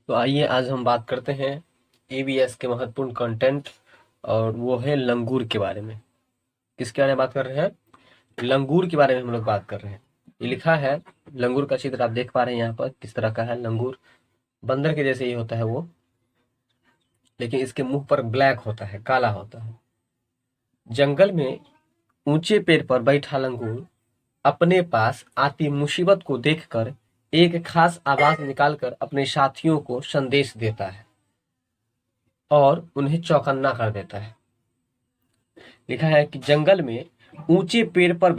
तो आइए आज हम बात करते हैं एबीएस के महत्वपूर्ण कंटेंट और वो है लंगूर के बारे में। किसके बारे में बात कर रहे हैं? लंगूर के बारे में हम लोग बात कर रहे हैं। ये लिखा है लंगूर का चित्र आप देख पा रहे हैं यहाँ पर किस तरह का है। लंगूर बंदर के जैसे ही होता है वो, लेकिन इसके मुंह पर ब्लैक होता है, काला होता है। जंगल में ऊंचे पेड़ पर बैठा लंगूर अपने पास आती मुसीबत को देखकर एक खास आवाज निकालकर अपने साथियों को संदेश देता है और उन्हें चौकन्ना कर देता है। लिखा है कि जंगल में ऊंचे पेड़ पर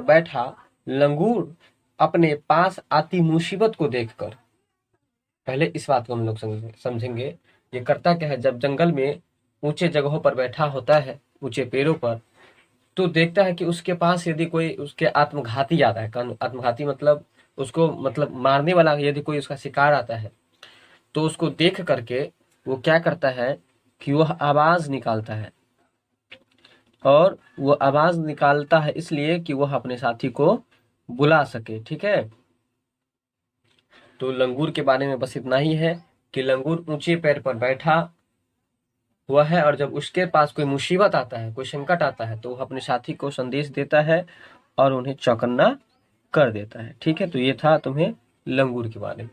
बैठा लंगूर अपने पास आती मुसीबत को देखकर, पहले इस बात को हम लोग समझेंगे। ये करता क्या है, जब जंगल में ऊंचे जगहों पर बैठा होता है, ऊंचे पेड़ों पर, तो देखता है कि उसके पास यदि कोई उसके आत्मघाती आता है, आत्मघाती मतलब उसको मतलब मारने वाला यदि कोई उसका शिकार आता है, तो उसको देख करके वो क्या करता है कि वह आवाज निकालता है। और वो आवाज निकालता है इसलिए कि वह अपने साथी को बुला सके। ठीक है, तो लंगूर के बारे में बस इतना ही है कि लंगूर ऊंचे पैर पर बैठा हुआ है और जब उसके पास कोई मुसीबत आता है, कोई संकट आता है, तो वह अपने साथी को संदेश देता है और उन्हें चौकन्ना कर देता है। ठीक है, तो ये था तुम्हें लंगूर के बारे में।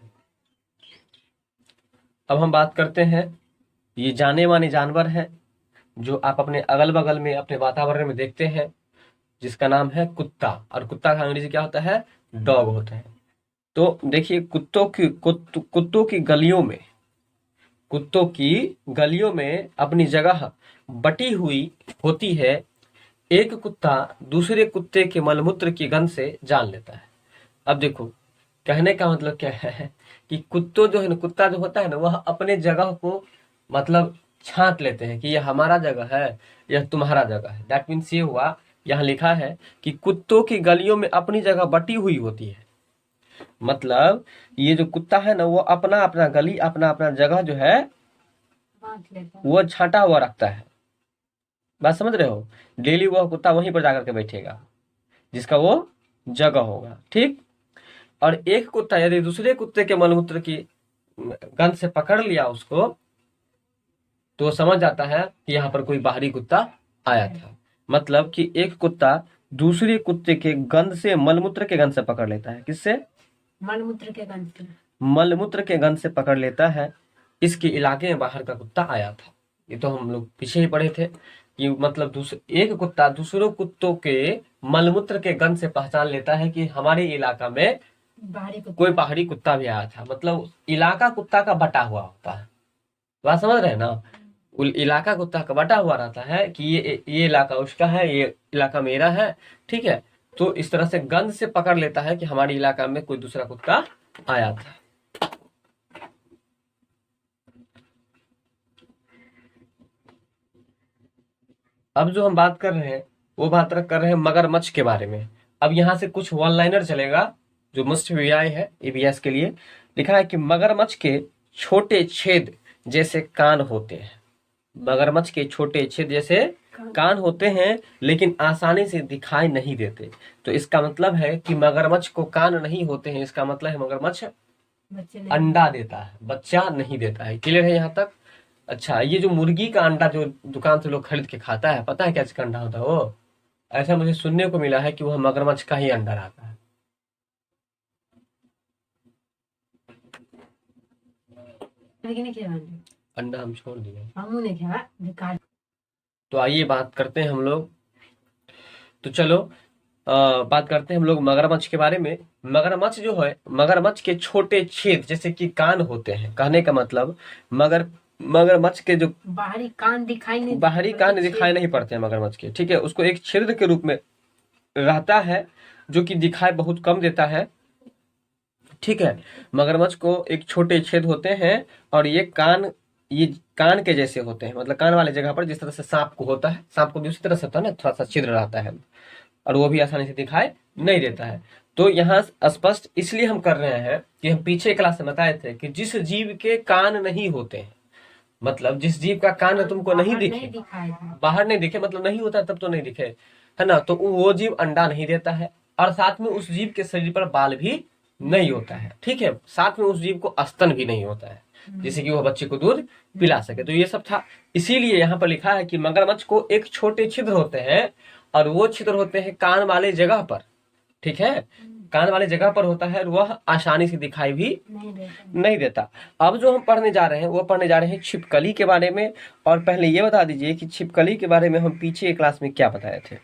अब हम बात करते हैं, ये जाने माने जानवर है जो आप अपने अगल बगल में अपने वातावरण में देखते हैं, जिसका नाम है कुत्ता। और कुत्ता का अंग्रेजी क्या होता है? डॉग होता है। तो देखिए कुत्तों की गलियों में अपनी जगह बटी हुई होती है। एक कुत्ता दूसरे कुत्ते के मलमूत्र की गंध से जान लेता है। अब देखो, कहने का मतलब क्या है कि कुत्तों जो है ना, कुत्ता जो होता है ना, वह अपने जगह को मतलब छांट लेते हैं कि यह हमारा जगह है, यह तुम्हारा जगह है। दैट मीन्स ये हुआ, यहाँ लिखा है कि कुत्तों की गलियों में अपनी जगह बटी हुई होती है। मतलब ये जो कुत्ता है ना, वो अपना अपना गली, अपना अपना जगह जो है वो छांटा हुआ रखता है। बात समझ रहे हो? डेली वह कुत्ता वहीं पर जाकर के बैठेगा जिसका वो जगह होगा। ठीक, और एक कुत्ता यदि दूसरे कुत्ते के मलमूत्र की गंध से पकड़ लिया उसको, तो समझ जाता है कि यहाँ पर कोई बाहरी कुत्ता आया था। मतलब कि एक कुत्ता दूसरे कुत्ते के गंध से, मलमूत्र के गंध से पकड़ लेता है। किससे? मलमूत्र के गंध से। मलमूत्र के गंध से पकड़ लेता है। इसके इलाके में बाहर का कुत्ता आया था। ये तो हम लोग पीछे ही पढ़े थे कि मतलब एक कुत्ता दूसरों कुत्तों के मलमूत्र के गंध से पहचान लेता है कि हमारे इलाका में कोई बाहरी कुत्ता भी आया था। मतलब इलाका कुत्ता का बटा हुआ होता है। बात समझ रहे हैं ना? इलाका कुत्ता का बटा हुआ रहता है कि ये इलाका उसका है, ये इलाका मेरा है। ठीक है, तो इस तरह से गंध से पकड़ लेता है कि हमारे इलाका में कोई दूसरा कुत्ता आया था। अब जो हम बात कर रहे हैं वो बात कर रहे हैं मगरमच्छ के बारे में। अब यहाँ से कुछ वन लाइनर चलेगा जो मस्ट बी आई है ईवीएस के लिए। लिखा है कि मगरमच्छ के छोटे छेद जैसे कान होते हैं। मगरमच्छ के छोटे छेद जैसे कान होते हैं, लेकिन आसानी से दिखाई नहीं देते। तो इसका मतलब है कि मगरमच्छ को कान नहीं होते हैं। इसका मतलब है मगरमच्छ अंडा देता है, बच्चा नहीं देता है। क्लियर है यहाँ तक? अच्छा, ये जो मुर्गी का अंडा जो दुकान से लोग खरीद के खाता है, पता है क्या इसका अंडा होता है वो? ऐसा मुझे सुनने को मिला है कि वह मगरमच्छ का ही अंडा रहता है। अंडा हम छोड़ दिए। तो आइए बात करते हैं हम लोग। तो चलो बात करते हैं हम लोग मगरमच्छ के बारे में। मगरमच्छ जो है, मगरमच्छ के छोटे छेद जैसे कि कान होते हैं। कहने का मतलब मगरमच्छ के जो बाहरी कान दिखाई नहीं पड़ते हैं मगरमच्छ के। ठीक है, उसको एक छेद के रूप में रहता है जो कि दिखाई बहुत कम देता है। ठीक है, मगरमच्छ को एक छोटे छेद होते हैं और ये कान के जैसे होते हैं। मतलब कान वाले जगह पर जिस तरह से सांप को होता है, सांप को भी उसी तरह से होता है ना, थोड़ा सा छिद्र रहता है और वो भी आसानी से दिखाई नहीं देता है। तो यहाँ स्पष्ट इसलिए हम कर रहे हैं कि हम पीछे क्लास में बताए थे कि जिस जीव के कान नहीं होते हैं, मतलब जिस जीव का कान तुमको नहीं दिखे, बाहर नहीं दिखे, मतलब नहीं होता तब तो नहीं दिखे, है ना, तो वो जीव अंडा नहीं देता है और साथ में उस जीव के शरीर पर बाल भी नहीं होता है, ठीक है। साथ में उस जीव को स्तन भी नहीं होता है, जिससे कि वह बच्चे को दूध पिला सके। तो ये सब था, इसीलिए यहाँ पर लिखा है कि मगरमच्छ को एक छोटे छिद्र होते हैं, और वो छिद्र होते हैं कान वाले जगह पर, ठीक है, कान वाले जगह पर होता है, और वह आसानी से दिखाई भी नहीं देता। अब जो हम पढ़ने जा रहे हैं वो पढ़ने जा रहे हैं छिपकली के बारे में। और पहले ये बता दीजिए कि छिपकली के बारे में हम पीछे क्लास में क्या बताए थे।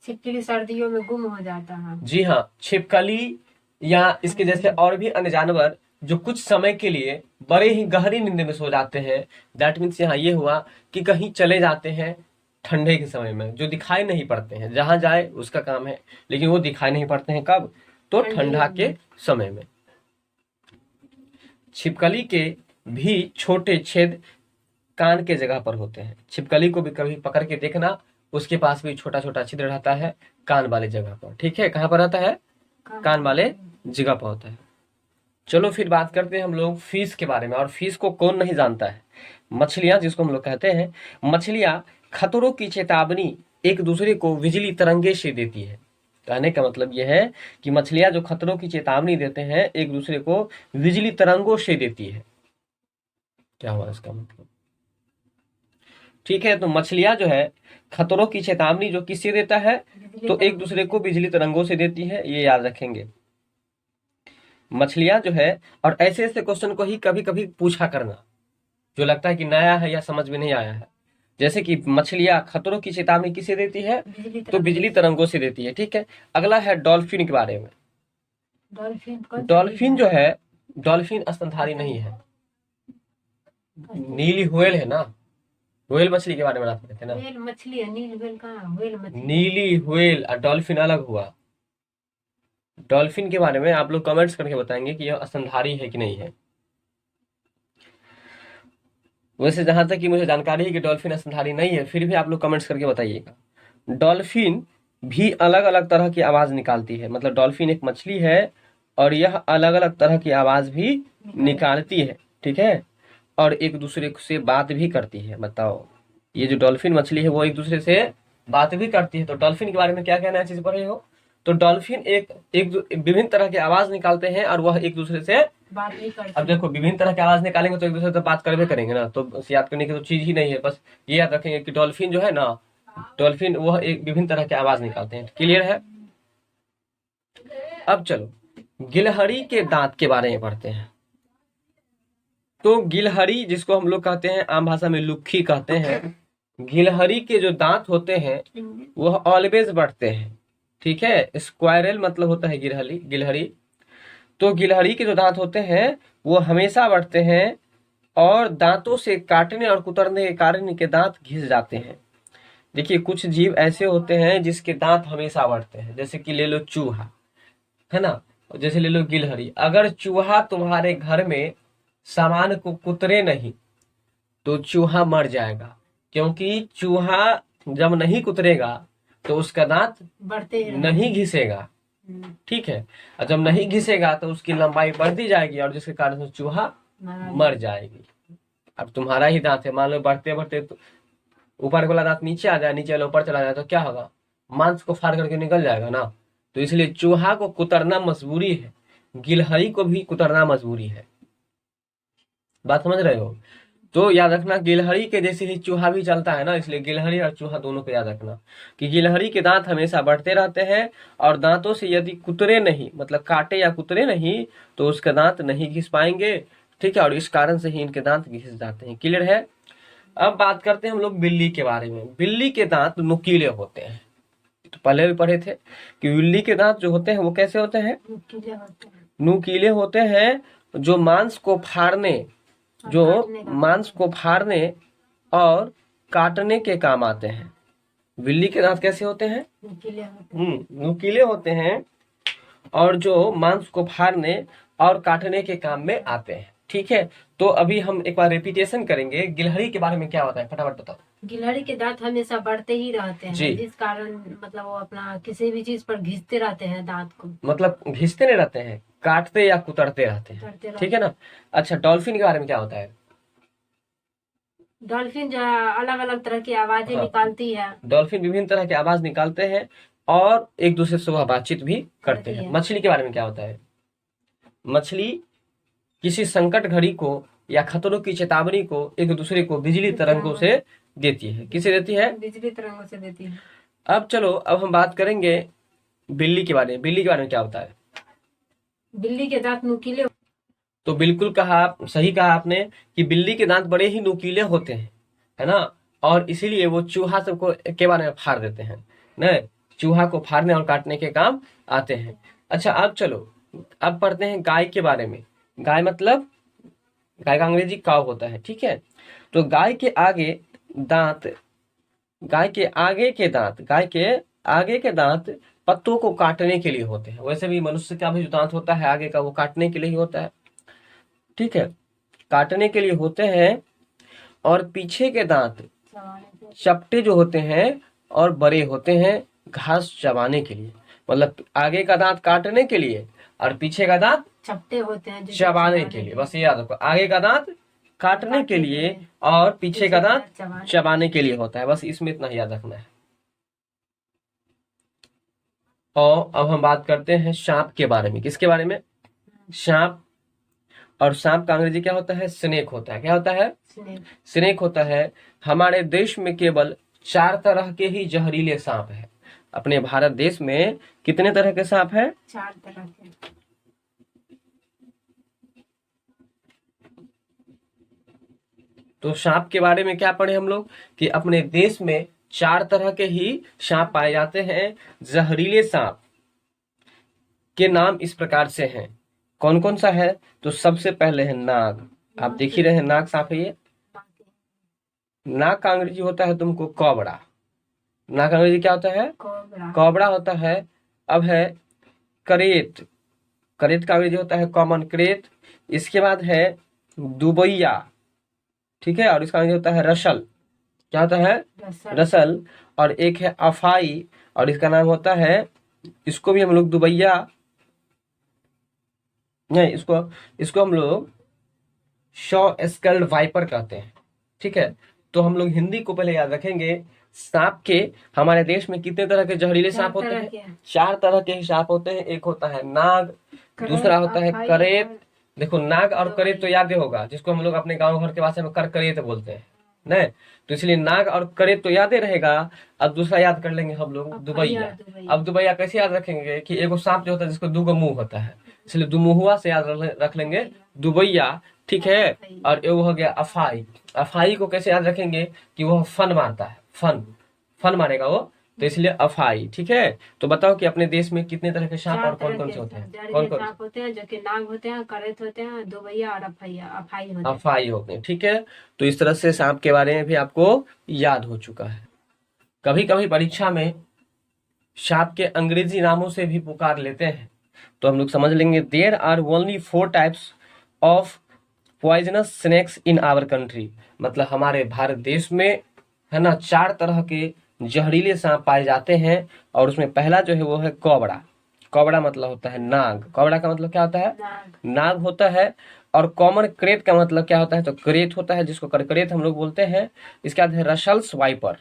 छिपकली सर्दियों में गुम हो जाता है। जी हाँ, छिपकली या इसके जैसे और भी अन्य जानवर जो कुछ समय के लिए बड़े ही गहरी नींद में सो जाते हैं। दैट मीन्स यहाँ ये हुआ कि कहीं चले जाते हैं ठंडे के समय में, जो दिखाई नहीं पड़ते हैं, जहां जाए उसका काम है, लेकिन वो दिखाई नहीं पड़ते हैं कब, तो ठंडा के समय में। छिपकली के भी छोटे छेद कान के जगह पर होते हैं। छिपकली को भी कभी पकड़ के देखना, उसके पास भी छोटा छोटा छिद्र रहता है कान वाले जगह पर, ठीक है। कहाँ पर रहता है, कान वाले जगह पर होता है। चलो फिर बात करते हैं हम लोग फिश के बारे में। और फिश को कौन नहीं जानता है, मछलियां जिसको हम लोग कहते हैं। मछलियां खतरों की चेतावनी एक दूसरे को बिजली तरंगे से देती है। कहने का मतलब यह है कि मछलियां जो खतरों की चेतावनी देते हैं एक दूसरे को बिजली तरंगों से देती है। क्या हुआ इसका मतलब, ठीक है। तो मछलियां जो है खतरों की चेतावनी जो किससे देता है, तो एक दूसरे को बिजली तरंगों से देती है, ये याद रखेंगे मछलियां जो है। और ऐसे ऐसे क्वेश्चन को ही कभी कभी पूछा करना जो लगता है कि नया है या समझ में नहीं आया है। जैसे कि मछलियां खतरों की चेतावनी किसे देती है, तो बिजली तरंगों से देती है, ठीक है। अगला है डॉल्फिन के बारे में। डॉल्फिन जो है, डॉल्फिन स्तनधारी नहीं है, नीली व्हेल है ना, व्हेल मछली के बारे में बात करते हैं ना। व्हेल मछली है, नील व्हेल कहाँ है? व्हेल मछली। नीली व्हेल और डॉल्फिन अलग हुआ। डॉल्फिन के बारे में आप लोग कमेंट्स करके बताएंगे कि यह स्तनधारी है कि नहीं है। वैसे जहां तक कि मुझे जानकारी है कि डॉल्फिन स्तनधारी नहीं है, फिर भी आप लोग कमेंट्स करके बताइएगा। डॉल्फिन भी अलग अलग तरह की आवाज निकालती है, मतलब डॉल्फिन एक मछली है और यह अलग अलग तरह की आवाज भी निकालती है, ठीक है। और एक दूसरे से बात भी करती है। बताओ, ये जो डॉल्फिन मछली है वो एक दूसरे से बात भी करती है। तो डॉल्फिन के बारे में क्या कहना है, चीज पढ़े हो। तो डॉल्फिन एक विभिन्न तरह की आवाज निकालते हैं और वह एक दूसरे से बात भी करते अब देखो विभिन्न तरह की आवाज निकालेंगे तो एक दूसरे से बात करबे करेंगे ना, तो बस याद करने की तो चीज ही नहीं है। बस ये याद रखेंगे कि डॉल्फिन जो है ना, डॉल्फिन वह एक विभिन्न तरह की आवाज निकालते हैं। क्लियर है। अब चलो गिलहरी के दांत के बारे में पढ़ते हैं। तो गिलहरी जिसको हम लोग कहते हैं आम भाषा में लुक्खी कहते हैं, गिलहरी के जो दांत होते हैं वह ऑलवेज बढ़ते हैं, ठीक है। स्क्वायरल मतलब होता है गिलहरी। तो गिलहरी के जो दांत होते हैं वो हमेशा बढ़ते हैं, और दांतों से काटने और कुतरने के कारण इनके दांत घिस जाते हैं। देखिए कुछ जीव ऐसे होते हैं जिसके दांत हमेशा बढ़ते हैं, जैसे कि ले लो चूहा, है ना, जैसे ले लो गिलहरी। अगर चूहा तुम्हारे घर में सामान को कुतरे नहीं तो चूहा मर जाएगा, क्योंकि चूहा जब नहीं कुतरेगा तो उसका दांत बढ़ते हैं। नहीं घिसेगा, ठीक है। और जब नहीं घिसेगा तो उसकी लंबाई बढ़ती जाएगी और जिसके कारण से चूहा मर जाएगी। अब तुम्हारा ही दांत है, मान लो बढ़ते बढ़ते तो ऊपर वाला दांत नीचे आ जाए, नीचे वाला ऊपर चला जाए तो क्या होगा, मांस को फाड़ करके निकल जाएगा ना। तो इसलिए चूहा को कुतरना मजबूरी है, गिलहरी को भी कुतरना मजबूरी है। बात समझ रहे हो। तो याद रखना गिलहरी के जैसे ही चूहा भी चलता है ना, इसलिए गिलहरी और चूहा दोनों को याद रखना कि गिलहरी के दांत हमेशा बढ़ते रहते हैं, और दांतों से यदि कुतरे नहीं, मतलब काटे या कुतरे नहीं, तो उसका दांत नहीं घिस पाएंगे, ठीक है। और इस कारण से ही इनके दांत घिस जाते हैं। क्लियर है। अब बात करते हैं हम लोग बिल्ली के बारे में। बिल्ली के दांत नुकीले होते हैं। तो पहले भी पढ़े थे कि बिल्ली के दांत जो होते हैं वो कैसे होते हैं, नुकीले होते हैं, जो मांस को फाड़ने और काटने के काम आते हैं। बिल्ली के दांत कैसे होते हैं, नुकीले होते हैं, और जो मांस को फाड़ने और काटने के काम में आते हैं, ठीक है। तो अभी हम एक बार रिपीटेशन करेंगे, गिलहरी के बारे में क्या होता है फटाफट बताओ। गिलहरी के दांत हमेशा बढ़ते ही रहते हैं, जिस कारण मतलब वो अपना किसी भी चीज पर घिसते रहते हैं दांत को, मतलब घिसते नहीं रहते हैं, काटते या कुतरते रहते हैं, ठीक है ना। अच्छा डॉल्फिन के बारे में क्या होता है। डॉल्फिन जो है अलग अलग तरह की आवाजें निकालती है। डॉल्फिन विभिन्न तरह की आवाज निकालते हैं और एक दूसरे से वह बातचीत भी करते हैं। मछली के बारे में क्या होता है। मछली किसी संकट घड़ी को या खतरों की चेतावनी को एक दूसरे को बिजली तरंगों से देती है। किसे देती है? बिजली तरंगों से देती है। अब चलो, अब हम बात करेंगे बिल्ली के बारे में। बिल्ली के बारे में क्या होता है? बिल्ली के दांत नुकीले। तो बिल्कुल कहा, सही कहा आपने कि बिल्ली के दांत बड़े ही नुकीले होते हैं, है ना, और इसीलिए वो चूहा सबको के बारे में फाड़ देते हैं न, चूहा को फाड़ने और काटने के काम आते हैं। अच्छा, अब चलो, अब पढ़ते हैं गाय के बारे में। गाय मतलब, गाय का अंग्रेजी काव होता है, ठीक है। तो गाय के आगे दांत, गाय के आगे के दांत, गाय के आगे के दांत पत्तों को काटने के लिए होते हैं। वैसे भी मनुष्य का भी जो दांत होता है आगे का, वो काटने के लिए ही होता है, ठीक है, काटने के लिए होते हैं। और पीछे के दांत चपटे जो होते हैं और बड़े होते हैं घास चबाने के लिए। मतलब आगे का दांत काटने के लिए और पीछे का दांत चपटे होते हैं चबाने के लिए। बस ये याद रखो, आगे का दांत काटने के लिए और पीछे का दांत चबाने के लिए होता है। बस इसमें इतना ही याद रखना है। और अब हम बात करते हैं सांप के बारे में। किसके बारे में? सांप। और सांप का अंग्रेजी क्या होता है? स्नेक होता है। क्या होता है? स्नेक होता है। हमारे देश में केवल 4 तरह के ही जहरीले सांप है। अपने भारत देश में कितने तरह के सांप है? 4 तरह के। तो सांप के बारे में क्या पढ़े हम लोग कि अपने देश में 4 तरह के ही सांप पाए जाते हैं। जहरीले सांप के नाम इस प्रकार से हैं। कौन कौन सा है? तो सबसे पहले है नाग। आप देख ही रहे हैं, नाग सांप है ये। नाग का अंग्रेजी होता है तुमको कोबरा। नाग का अंग्रेजी क्या होता है? कोबरा होता है। अब है करेत। करेत का अंग्रेजी होता है कॉमन क्रेत। इसके बाद है दुबैया, ठीक है, और इसका अंग्रेजी होता है रसल। क्या होता है? रसल। और एक है अफाई, और इसका नाम होता है, इसको भी हम लोग दुबैया नहीं, इसको हम लोग शॉ स्कल्ड वाइपर कहते हैं, ठीक है। तो हम लोग हिंदी को पहले याद रखेंगे। सांप के हमारे देश में कितने तरह के जहरीले सांप होते हैं? 4 तरह के ही सांप होते हैं। एक होता है नाग, दूसरा होता है करेत। देखो, नाग और करेत तो याद होगा, जिसको हम लोग अपने गांव घर के भाषा में करकरेत बोलते हैं न, तो इसलिए नाग और करेत तो याद ही रहेगा। अब दूसरा याद कर लेंगे हम लोग, दुबैया। अब दुबैया कैसे याद रखेंगे कि एगो सांप जो होता है जिसको 2 मुंह होता है, इसलिए दुमुहुआ से याद रख लेंगे दुबैया, ठीक है। और एगो हो गया अफाई। अफाई को कैसे याद रखेंगे कि वह फन मारता है, फन मारेगा वो, तो इसलिए अफाई, ठीक है। तो बताओ कि अपने देश में कितने तरह के सांप और कौन कौन से होते हैं? कौन कौन सांप होते हैं? जो कि नाग होते हैं, करेत होते हैं, दुबैया और अफाई होते हैं, ठीक है। तो इस तरह से सांप के बारे में भी आपको याद हो चुका है। कभी कभी परीक्षा में सांप के अंग्रेजी नामों से भी पुकार लेते हैं, तो हम लोग समझ लेंगे। There are only 4 types of poisonous snakes in our country. मतलब हमारे भारत देश में, है ना, 4 तरह के जहरीले सांप पाए जाते हैं। और उसमें पहला जो है वो है कोबरा। कोबरा मतलब होता है नाग। कोबरा का मतलब क्या होता है? नाग होता है। और कॉमन क्रेत का मतलब क्या होता है? तो क्रेत होता है, जिसको करकरेत हम लोग बोलते हैं। इसके बाद है रसल्स वाइपर।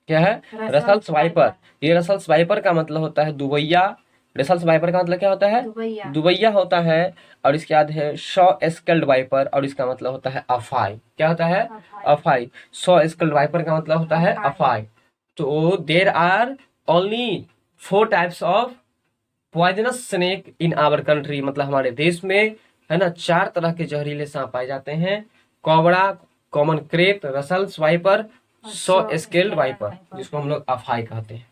क्या है? Russell's wiper. ये रसल्स वाइपर का मतलब होता है दुबैया। रसल्स वाइपर का मतलब क्या होता है? दुबैया होता है। और इसके बाद है शॉ स्कल्ड वाइपर, और इसका मतलब होता है अफाई। क्या होता है? अफाई। शॉ स्कल्ड वाइपर का मतलब होता है अफाई। तो there are only 4 types of poisonous snake in our country. मतलब हमारे देश में, है ना, 4 तरह के जहरीले सांप पाए जाते हैं। Cobra, common krait, Russell's wiper, Shaw scaled viper, जिसको हम लोग अफाई कहते हैं।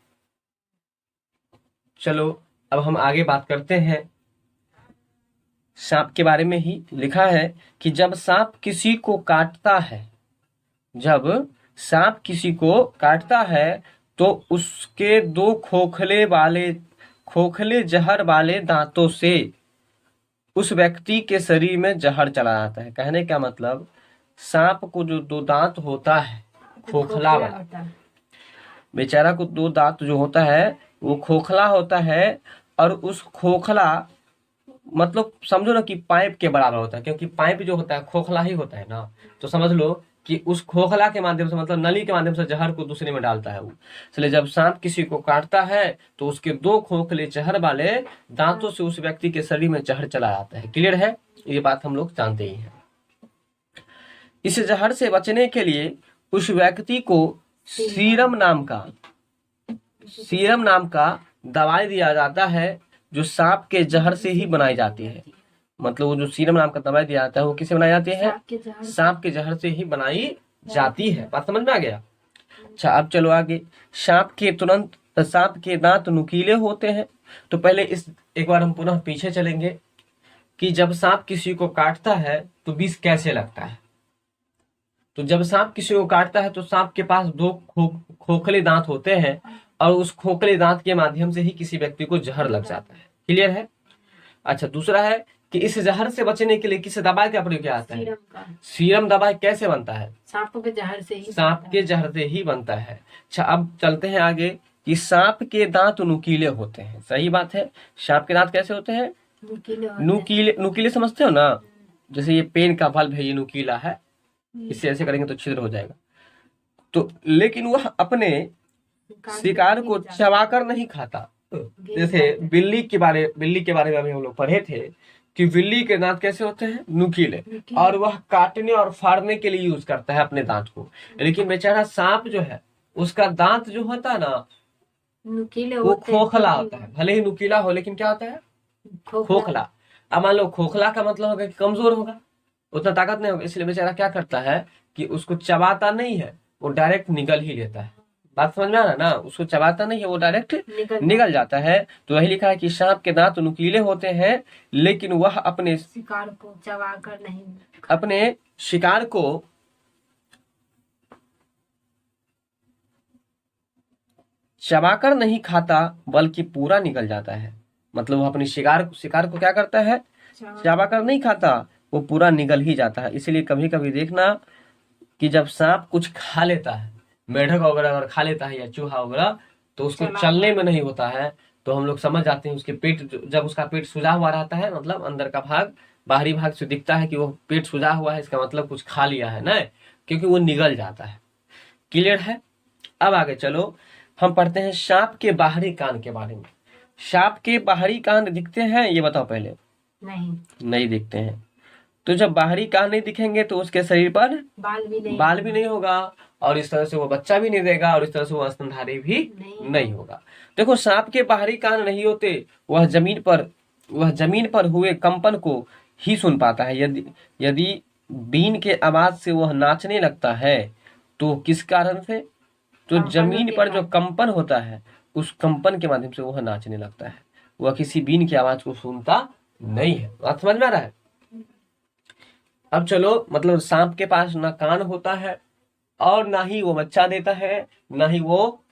चलो, अब हम आगे बात करते हैं सांप के बारे में। ही लिखा है कि जब सांप किसी को काटता है, जब सांप किसी को काटता है तो उसके 2 खोखले जहर वाले दांतों से उस व्यक्ति के शरीर में जहर चला जाता है। कहने का मतलब, सांप को जो 2 दांत होता है खोखला वाला, बेचारा को 2 दांत जो होता है वो खोखला होता है। और उस खोखला मतलब समझो ना कि पाइप के बराबर होता है, क्योंकि पाइप जो होता है खोखला ही होता है ना। तो समझ लो कि उस खोखला के माध्यम से, मतलब नली के माध्यम से जहर को दूसरे में डालता है वो। इसलिए जब सांप किसी को काटता है तो उसके 2 खोखले जहर वाले दांतों से उस व्यक्ति के शरीर में जहर चला जाता है। क्लियर है, ये बात हम लोग जानते ही हैं। इस जहर से बचने के लिए उस व्यक्ति को सीरम नाम का दवाई दिया जाता है, जो सांप के जहर से ही बनाई जाती है। मतलब वो जो सीरम नाम का दवाई दिया जाता है वो किससे बनाई जाती है? सांप के जहर से ही बनाई जाती है। बात समझ में आ गया? अच्छा, अब चलो आगे। सांप के दांत नुकीले होते हैं। तो पहले एक बार हम पुनः पीछे चलेंगे कि जब सांप किसी को काटता है तो विष कैसे लगता है। तो जब सांप किसी को काटता है तो सांप के पास 2 खोखले दांत होते हैं और उस खोखले दांत के माध्यम से ही किसी व्यक्ति को जहर लग जाता है। क्लियर है? अच्छा, दूसरा है कि इस जहर से बचने के लिए किस दवाई का प्रयोग किया जाता है? सीरम दवाई कैसे बनता है? सांप के जहर से ही बनता है। अच्छा, अब चलते हैं आगे कि सांप के दांत नुकीले होते हैं। सही बात है। सांप के दांत कैसे होते हैं? नुकीले समझते हो ना? जैसे ये पेन का बल्ब है, ये नुकीला है, इसे ऐसे करेंगे तो छिद्र हो जाएगा। तो लेकिन वह अपने शिकार को चबाकर नहीं खाता। जैसे बिल्ली के बारे में अभी हम लोग पढ़े थे कि बिल्ली के दांत कैसे होते हैं? नुकीले, और वह काटने और फाड़ने के लिए यूज करता है अपने दांत को। लेकिन बेचारा सांप जो है उसका दांत जो होता है ना नुकीले, वो खोखला होता है। भले ही नुकीला हो लेकिन क्या होता है? खोखला। अब मान लो खोखला का मतलब होगा कि कमजोर होगा, उतना ताकत नहीं होगा। इसलिए बेचारा क्या करता है कि उसको चबाता नहीं है, वो डायरेक्ट निगल ही लेता है। बात समझ में आ रहा है ना? उसको चबाता नहीं है, वो डायरेक्ट निगल जाता है। तो वही लिखा है कि सांप के दांत नुकीले होते हैं, लेकिन वह अपने शिकार को चबाकर नहीं खाता, बल्कि पूरा निगल जाता है। मतलब वो अपने शिकार को क्या करता है? चबाकर नहीं खाता, वो पूरा निगल ही जाता है। इसलिए कभी कभी देखना कि जब सांप कुछ खा लेता है, मेढक वगैरह अगर खा लेता है या चूहा वगैरह, तो उसको चलने में नहीं होता है, तो हम लोग समझ जाते हैं उसके पेट, जब उसका पेट सूजा हुआ रहता है, मतलब अंदर का भाग, बाहरी भाग से दिखता है कि वो पेट सूजा हुआ है, इसका मतलब कुछ खा लिया है ना, क्योंकि वो निगल जाता है। क्लियर है? अब आगे चलो, हम पढ़ते हैं सांप के बाहरी कान के बारे में। सांप के बाहरी कान दिखते हैं? ये बताओ पहले। नहीं दिखते हैं। तो जब बाहरी कान नहीं दिखेंगे तो उसके शरीर पर बाल भी नहीं होगा, और इस तरह से वो बच्चा भी नहीं देगा, और इस तरह से वो स्तनधारी भी नहीं होगा। देखो, सांप के बाहरी कान नहीं होते, वह जमीन पर हुए कंपन को ही सुन पाता है। यदि बीन के आवाज से वह नाचने लगता है तो किस कारण से? तो जमीन पर जो कंपन होता है उस कंपन के माध्यम से वह नाचने लगता है। वह किसी बीन की आवाज को सुनता नहीं है। बात समझ में आ रहा है? अब चलो, मतलब सांप के पास ना कान होता है और ना ही वो बच्चा देता है, ना ही वो,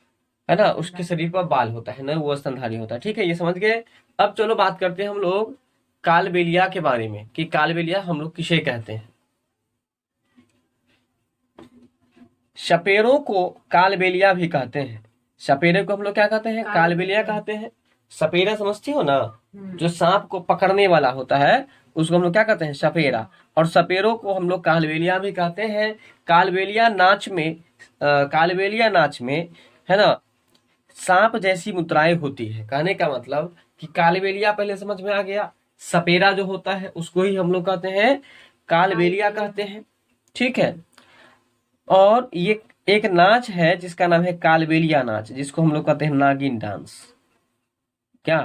है ना, उसके शरीर पर बाल होता है, ना वो स्तनधारी होता है। ठीक है, ये समझ गए। अब चलो बात करते हैं हम लोग कालबेलिया के बारे में कि कालबेलिया हम लोग किसे कहते हैं। सपेरों को कालबेलिया भी कहते हैं। सपेरे को हम लोग क्या कहते हैं? कालबेलिया कहते हैं। सपेरा समझती हो ना? जो सांप को पकड़ने वाला होता है उसको हम लोग क्या कहते हैं? सपेरा। और सपेरों को हम लोग कालबेलिया भी कहते हैं। कालबेलिया नाच में है ना, सांप जैसी मुद्राएं होती है। कहने का मतलब कि कालबेलिया पहले समझ में आ गया। सपेरा जो होता है उसको ही हम लोग कहते हैं कालबेलिया कहते हैं। ठीक है, और ये एक नाच है जिसका नाम है कालबेलिया नाच, जिसको हम लोग कहते हैं नागिन डांस। क्या?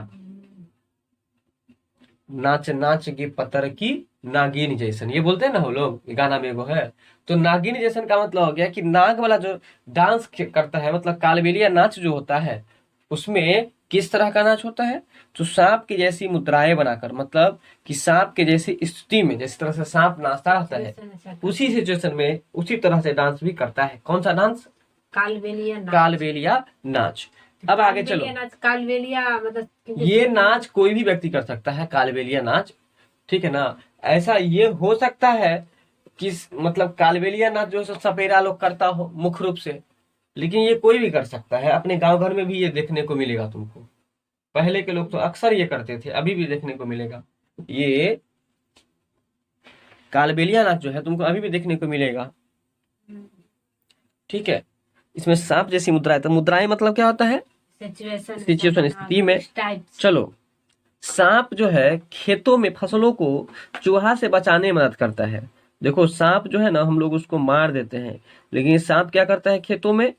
नाच नाच के पतर की नागिन जैसन, ये बोलते हैं ना हम लोग, गाना में एगो है। तो नागिन जैसन का मतलब हो गया कि नाग वाला जो डांस करता है, मतलब कालबेलिया नाच जो होता है उसमें किस तरह का नाच होता है? तो सांप की जैसी मुद्राएं बनाकर, मतलब कि सांप के जैसी स्थिति में, जिस तरह से सांप नाचता रहता है उसी सिचुएशन में उसी तरह से डांस भी करता है। कौन सा डांस? कालबेलिया नाच। अब आगे चलो, कालबेलिया मतलब ये नाच कोई भी व्यक्ति कर सकता है, कालबेलिया नाच। ठीक है ना? ऐसा ये हो सकता है कि मतलब कालबेलिया नाच जो सपेरा लोग करता हो मुख्य रूप से, लेकिन ये कोई भी कर सकता है। अपने गांव घर में भी ये देखने को मिलेगा तुमको। पहले के लोग तो अक्सर ये करते थे, अभी भी देखने को मिलेगा। ये कालबेलिया नाच जो है तुमको अभी भी देखने को मिलेगा। ठीक है, इसमें सांप जैसी मुद्राएं, तो मुद्राएं मतलब क्या होता है? सिचुएशन, स्थिति में। चलो, सांप जो है खेतों में फसलों को चूहा से बचाने में मदद करता है। देखो सांप जो है ना, हम लोग उसको मार देते हैं, लेकिन सांप क्या करता है? खेतों में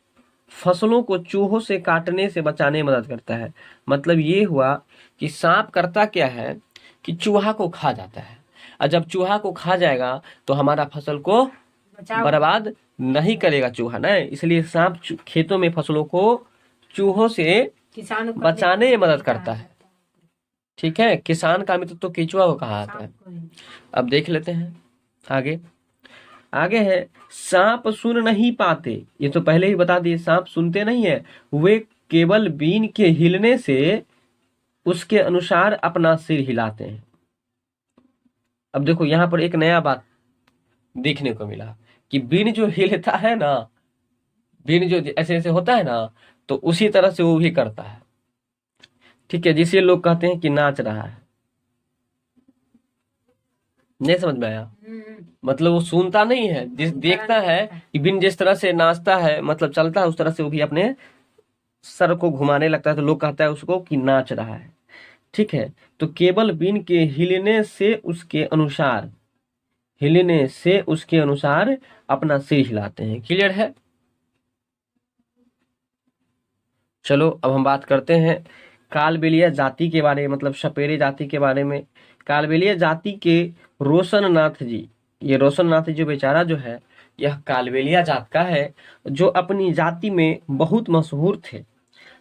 फसलों को चूहों से काटने से बचाने में मदद करता है। मतलब ये हुआ कि सांप करता क्या है कि चूहा को खा जाता है, और जब चूहा को खा जाएगा तो हमारा फसल को बर्बाद नहीं करेगा चूहा ना, इसलिए सांप खेतों में फसलों को चूहों से किसान को बचाने में मदद करता है। ठीक है, किसान का मित्र तो केचुआ को कहा जाता है। अब देख लेते हैं आगे। आगे है सांप सुन नहीं पाते, ये तो पहले ही बता दिए, सांप सुनते नहीं है, वे केवल बीन के हिलने से उसके अनुसार अपना सिर हिलाते हैं। अब देखो यहाँ पर एक नया बात देखने को मिला कि बीन जो हिलता है ना, बीन जो ऐसे ऐसे होता है ना, तो उसी तरह से वो भी करता है। ठीक है, जिसे लोग कहते हैं कि नाच रहा है। नहीं समझ में आया? मतलब वो सुनता नहीं है, जिस देखता है कि बिन जिस तरह से नाचता है, मतलब चलता है, उस तरह से वो भी अपने सर को घुमाने लगता है, तो लोग कहता है उसको कि नाच रहा है। ठीक है, तो केवल बिन के हिलने से उसके अनुसार, हिलने से उसके अनुसार अपना सिर हिलाते हैं। क्लियर है? चलो अब हम बात करते हैं कालबेलिया जाति के बारे में, मतलब सपेरे जाति के बारे में। कालबेलिया जाति के रोशन नाथ जी, ये रोशन नाथ जो बेचारा जो है, यह कालबेलिया जात का है, जो अपनी जाति में बहुत मशहूर थे।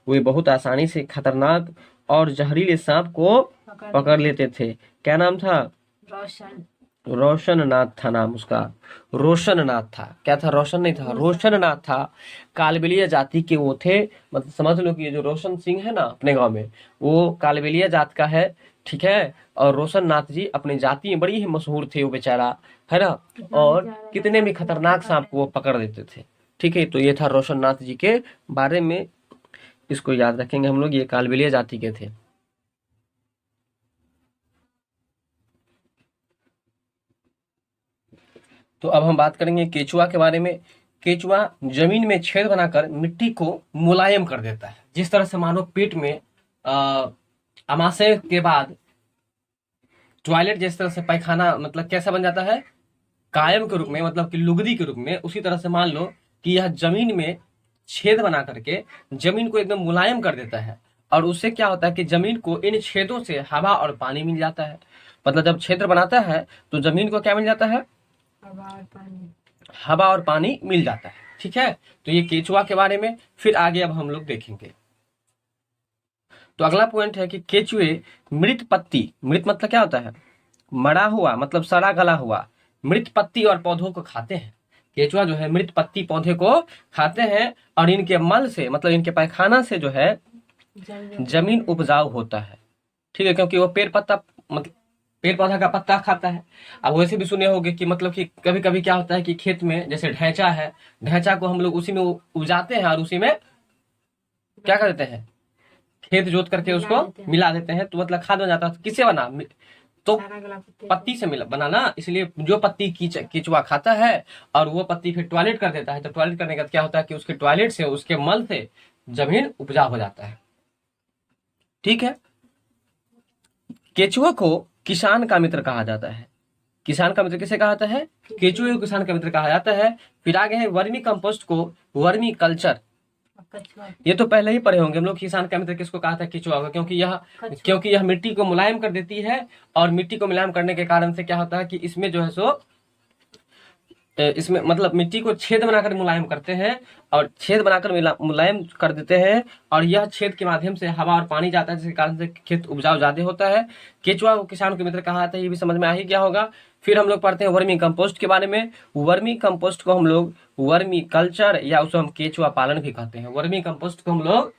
वे बहुत आसानी से खतरनाक और जहरीले सांप को पकड़ लेते थे। क्या नाम था? रोशन नाथ था नाम उसका, रोशन नाथ था। क्या था? रोशन नहीं था, रोशन नाथ था। कालबेलिया जाति के वो थे, मतलब समझ लो कि ये जो रोशन सिंह है ना अपने गांव में, वो कालबेलिया जात का है। ठीक है, और रोशन नाथ जी अपनी जाति में बड़ी ही मशहूर थे वो बेचारा, है ना, और कितने भी खतरनाक सांप को वो पकड़ देते थे। ठीक है, तो ये था रोशन नाथ जी के बारे में, इसको याद रखेंगे हम लोग, ये कालबेलिया जाति के थे। तो अब हम बात करेंगे केचुआ के बारे में। केचुआ जमीन में छेद बनाकर मिट्टी को मुलायम कर देता है, जिस तरह से मानो पेट में अमाशय के बाद टॉयलेट जिस तरह से पैखाना मतलब कैसा बन जाता है, कायम के रूप में, मतलब कि लुगदी के रूप में, उसी तरह से मान लो कि यह जमीन में छेद बना करके जमीन को एकदम मुलायम कर देता है, और उससे क्या होता है कि जमीन को इन छेदों से हवा और पानी मिल जाता है। मतलब जब क्षेत्र बनाता है तो जमीन को क्या मिल जाता है? हवा और पानी मिल जाता है। ठीक है, तो ये केचुआ के बारे में। फिर आगे अब हम लोग देखेंगे। तो अगला पॉइंट है कि केचुए मृत पत्ती, मृत मतलब क्या होता है? मरा हुआ, मतलब सड़ा गला हुआ मृत पत्ती और पौधों को खाते हैं। केचुआ जो है मृत पत्ती पौधे को खाते हैं, और इनके मल से, मतलब इनके पैखाना से जो है जमीन उपजाऊ होता है। ठीक है, क्योंकि वो पेड़ पत्ता, मतलब पेड़ पौधा का पत्ता खाता है। अब वैसे भी सुने होंगे कि मतलब कि कभी कभी क्या होता है कि खेत में जैसे ढैंचा है, ढैंचा को हम लोग उसी में उपजाते हैं और उसी में क्या कर देते हैं, खेत जोत करके उसको मिला देते हैं, तो मतलब खाद बन जाता है। किससे बना? तो पत्ती से मिला बना ना, इसलिए जो पत्ती केचुआ खाता है और वो पत्ती फिर टॉयलेट कर देता है, तो टॉयलेट करने का क्या होता है कि उसके टॉयलेट से, उसके मल से जमीन उपजा हो जाता है। ठीक है, केचुआ को किसान का मित्र कहा जाता है। किसान का मित्र किसे कहा जाता है? केचुए को किसान का मित्र कहा जाता है। फिर आगे है वर्मी कंपोस्ट को वर्मी कल्चर। ये तो पहले ही पढ़े होंगे हम लोग, किसान का मित्र किसको कहा था? केचुआ को, क्योंकि यह मिट्टी को मुलायम कर देती है, और मिट्टी को मुलायम करने के कारण से क्या होता है कि इसमें जो है सो, इसमें मतलब मिट्टी को छेद बनाकर मुलायम करते हैं, और छेद बनाकर मुलायम कर देते हैं, और यह छेद के माध्यम से हवा और पानी जाता है, जिसके कारण से खेत उपजाऊ ज्यादा होता है। केचुआ को किसान के मित्र कहा जाता है, ये भी समझ में आ ही गया होगा। फिर हम लोग पढ़ते हैं वर्मी कंपोस्ट के बारे में। वर्मी कंपोस्ट को हम लोग वर्मी कल्चर, या उसको हम केचुआ पालन भी कहते हैं। वर्मी कंपोस्ट को हम लोग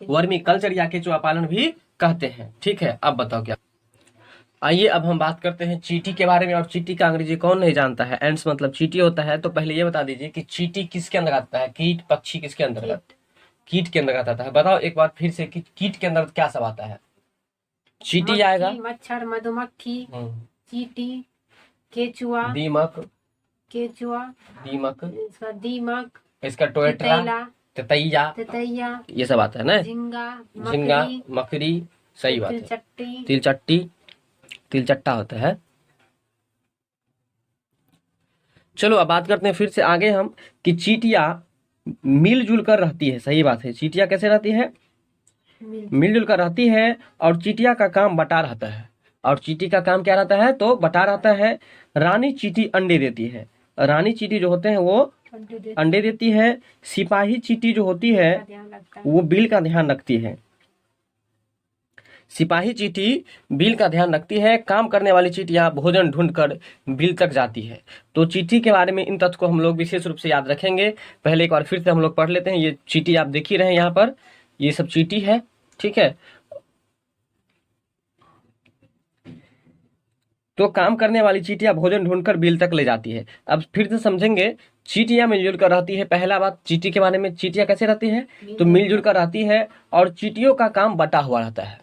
वर्मी कल्चर या केचुआ पालन भी कहते हैं। ठीक है, अब बताओ क्या? आइए अब हम बात करते हैं चींटी के बारे में। और चींटी का अंग्रेजी कौन नहीं जानता है? एंड्स मतलब चींटी होता है। तो पहले ये बता दीजिए कि चींटी किसके अंदर आता है? कीट, पक्षी किसके अंदर? कीट के अंदर आता है। बताओ एक बार फिर से कि कीट के अंदर क्या सब आता है? चींटी आएगा, मच्छर, मधुमक्खी, चींटी, केचुआ, दीमक, केचुआ, दीमक, इसका दीमक, इसका टोएटरा, तितैला, ततैया, तितैया, ये सब आता है ना। झिंगा, झिंगा, मकड़ी, मकड़ी, सही बात है। तिलचट्टी, तिलचट्टी, तिलचट्टा होता है। चलो अब बात करते हैं फिर से आगे हम कि चींटियां मिलजुल कर रहती है। सही बात है, चींटियां कैसे रहती है? मिलजुल कर रहती है। और चींटियां का काम बटा रहता है। और चींटी का काम क्या रहता है? तो बटा रहता है। रानी चींटी अंडे देती है। रानी चींटी जो होते हैं वो अंडे देती है। सिपाही चींटी जो होती है वो बिल का ध्यान रखती है। सिपाही चींटी बिल का ध्यान रखती है। काम करने वाली चींटियां भोजन ढूंढकर बिल तक जाती है। तो चींटी के बारे में इन तथ्य को हम लोग विशेष रूप से याद रखेंगे। पहले एक बार फिर से हम लोग पढ़ लेते हैं। ये चींटी आप देख ही रहे हैं यहाँ पर, ये सब चींटी है, ठीक है। तो काम करने वाली चींटियां भोजन ढूंढकर बिल तक ले जाती है। अब फिर से समझेंगे, चींटियां मिलजुल कर रहती है। पहला बात चींटी के बारे में, चींटियां कैसे रहती है? तो मिलजुल कर रहती है। और चींटियों का काम बटा हुआ रहता है।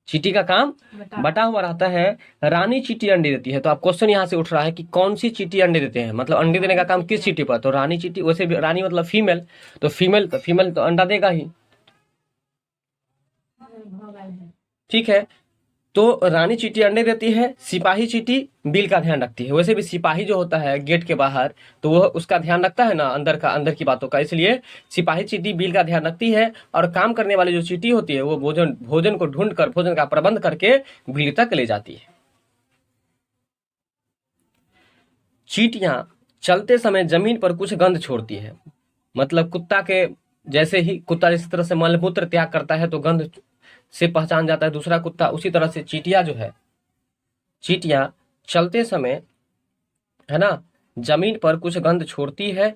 चींटी का काम बटा हुआ रहता है। रानी चींटी अंडे देती है। तो आप क्वेश्चन यहाँ से उठ रहा है कि कौन सी चींटी अंडे देते हैं, मतलब अंडे देने का काम किस चींटी पर? तो रानी चींटी। वैसे भी रानी मतलब फीमेल, तो फीमेल तो अंडा देगा ही, ठीक है। तो रानी चींटी अंडे देती है। सिपाही चींटी बिल का ध्यान रखती है। वैसे भी सिपाही जो होता है गेट के बाहर, तो वह उसका ध्यान रखता है ना अंदर की बातों का, इसलिए सिपाही चींटी बिल का ध्यान रखती है। और काम करने वाली जो चींटी होती है वो भोजन को ढूंढकर, भोजन का प्रबंध करके बिल तक ले जाती है। चींटियां चलते समय जमीन पर कुछ गंध छोड़ती है। मतलब कुत्ता के जैसे ही, कुत्ता जिस तरह से मलमूत्र त्याग करता है तो गंध से पहचान जाता है दूसरा कुत्ता, उसी तरह से चींटियां जो है, चींटियां चलते समय, है ना, जमीन पर कुछ गंध छोड़ती है,